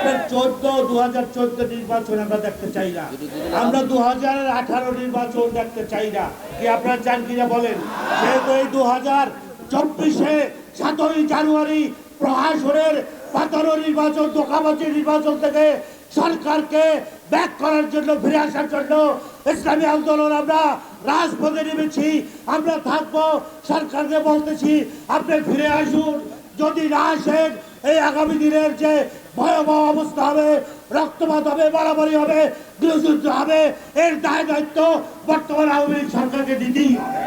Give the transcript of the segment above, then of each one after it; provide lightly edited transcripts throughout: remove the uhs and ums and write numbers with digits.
আপনার 2014 নির্বাচন আমরা দেখতে চাই না, আমরা 2018 নির্বাচন দেখতে চাই না। কি আপনারা চান কিনা বলেন? যেহেতু এই 2024-এ 7ই জানুয়ারি প্রশাসনের পাতানো নির্বাচন, ধোঁকাবাজি নির্বাচন থেকে সরকারকে ব্যাক করার জন্য, ফিরে আসার জন্য ইসলামী আন্দোলন আমরা রাজপথে নেমেছি। আমরা থাকবো, সরকারকে বলতেছি আপনি ফিরে আসুন। যদি না আসেন এই আগামী দিনের যে ভয়াবহ অবস্থা হবে, রক্তপাত হবে, মারামারি হবে, গৃহযুদ্ধ হবে, এর দায় দায়িত্ব বর্তমান আওয়ামী লীগ সরকারকে দিতেই হবে।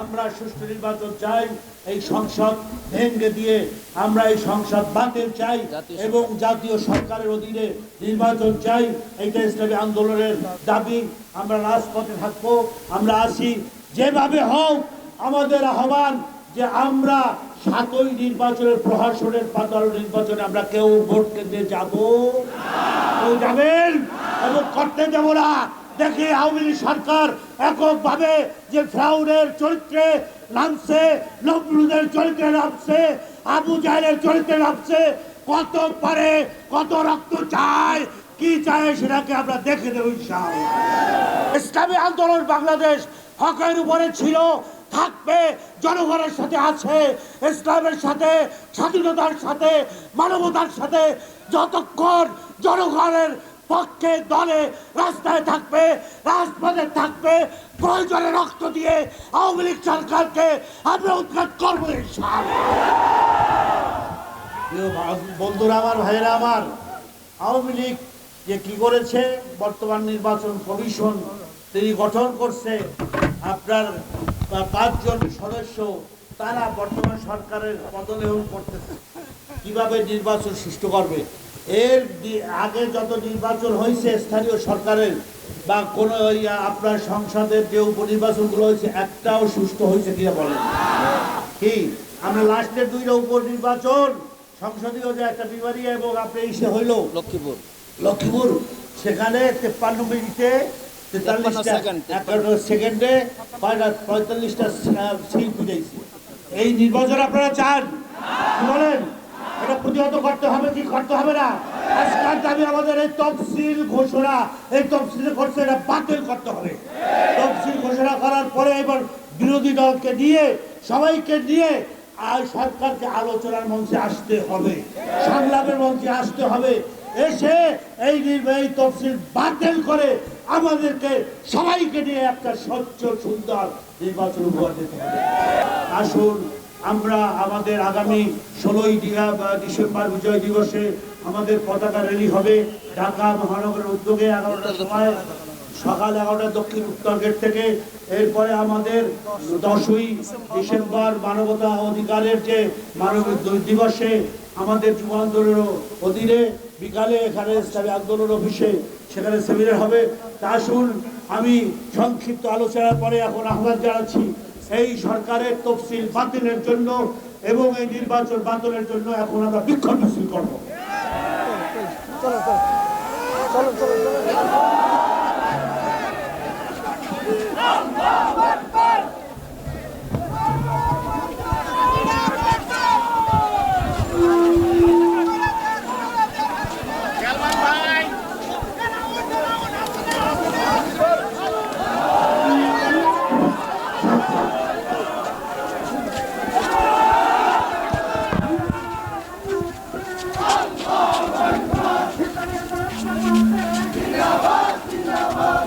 আমরা সুষ্ঠু নির্বাচন চাই, এই সংসদ ভেঙে দিয়ে আমরা এই সংসদ বাতিল চাই এবং জাতীয় সরকারের অধীনে নির্বাচন চাই। এইটা ইসলামী আন্দোলনের দাবি। আমরা রাজপথে থাকবো, আমরা আসি, যেভাবে হোক আমাদের আহ্বান যে আমরা 7ই নির্বাচনের প্রশাসনের পাতানো নির্বাচনে আমরা কেউ ভোট কেন্দ্রে যাবো, কেউ যাবেন এবং করতে দেব না। দেখি আওয়ামী লীগ সরকার এককভাবে যে ফ্রাউনের চরিত্রে নামছে, নবরুদের চরিত্রে নামছে, আবু জাহেলের চরিত্রে নামছে, কত পারে, কত রক্ত চায়, কি চায় সেটাকে আমরা দেখে দেব ইনশাআল্লাহ। ইসলামী আন্দোলন বাংলাদেশ হকের উপরে ছিল, থাকবে, জনগণের সাথে আছে, ইসলামের সাথে, স্বাধীনতার সাথে, মানবতার সাথে। যতক্ষণ জনগণের পক্ষে দলে রাস্তায় থাকবে, রাজপথে থাকবে, প্রয়োজনে রক্ত দিয়ে আওয়ামী লীগ সরকারকে আমরা উৎখাত করবো ইনশাআল্লাহ। বন্ধুরা আমার, ভাইয়েরা আমার, আওয়ামী লীগ যে কি করেছে, বর্তমান নির্বাচন কমিশন তিনি গঠন করছে, আপনার 5 জন সদস্য, তারা বর্তমান সরকারের পদলেহন করতেছে কিভাবে নির্বাচন সুষ্ঠু করবে। এর আগে যত নির্বাচন হয়েছে স্থানীয় সরকারের বা কোনো আপনার সংসদের যে উপনির্বাচনগুলো হয়েছে, একটাও সুষ্ঠু হয়েছে কিনা বলেন? কি আমরা লাস্টের 2টা উপনির্বাচন, সংসদীয় যে একটা বিবারিয়া এবং আপনি এসে হইল লক্ষ্মীপুর, সেখানে 53 মিনিটে 43 সেকেন্ডে 45টা সিল পিটাইছে। এই নির্বাচন আপনারা চান বলেন? এটা প্রতিহত করতে হবে কি করতে হবে না? আজকের দাবি আমাদের এই তফসিল ঘোষণা, এই তফসিল করছে এটা বাতিল করতে হবে। তফসিল ঘোষণা করার পরে এবার বিরোধী দলকে নিয়ে, সবাইকে নিয়ে আর সরকারকে আলোচনার মঞ্চে আসতে হবে, সংলাপের মঞ্চে আসতে হবে, এসে এই তফসিল বাতিল করে আমাদেরকে সবাইকে নিয়ে একটা স্বচ্ছ সুন্দর নির্বাচন উপহার দিতে হবে। আসুন আমরা আমাদের আগামী 16ই ডিসেম্বর বিজয় দিবসে আমাদের পতাকা র্যালি হবে ঢাকা মহানগরের উদ্যোগে 11টার সময়, সকাল 11টা দক্ষিণ উত্তর গেট থেকে। এরপরে আমাদের 10ই ডিসেম্বর মানবতা অধিকারের যে মানবিক দিবসে আমাদের যুব আন্দোলনের অধীনে বিকালে এখানে ইসলামী আন্দোলন অফিসে সেখানে সেমিনার হবে। তা আসুন আমি সংক্ষিপ্ত আলোচনার পরে এখন আহ্বান জানাচ্ছি এই সরকারের তফসিল বাতিলের জন্য এবং এই নির্বাচন বাতিলের জন্য এখন আমরা বিক্ষোভ মিছিল করব। জিন্দাবাদ জিন্দাবাদ